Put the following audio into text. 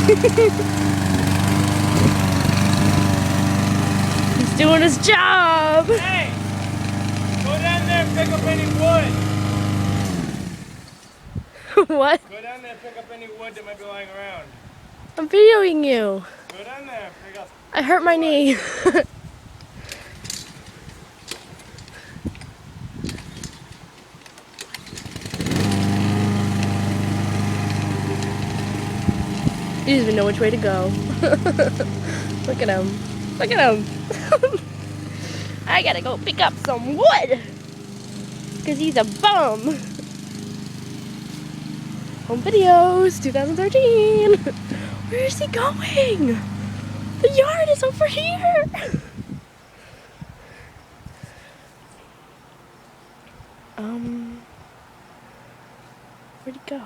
He's doing his job. Hey! Go down there and pick up any wood. What? Go down there and pick up any wood that might be lying around. I'm videoing you. Go down there and pick up. I hurt my knee. He doesn't even know which way to go. Look at him. Look at him. I gotta go pick up some wood. Because he's a bum. Home videos, 2013. Where is he going? The yard is over here. Where'd he go?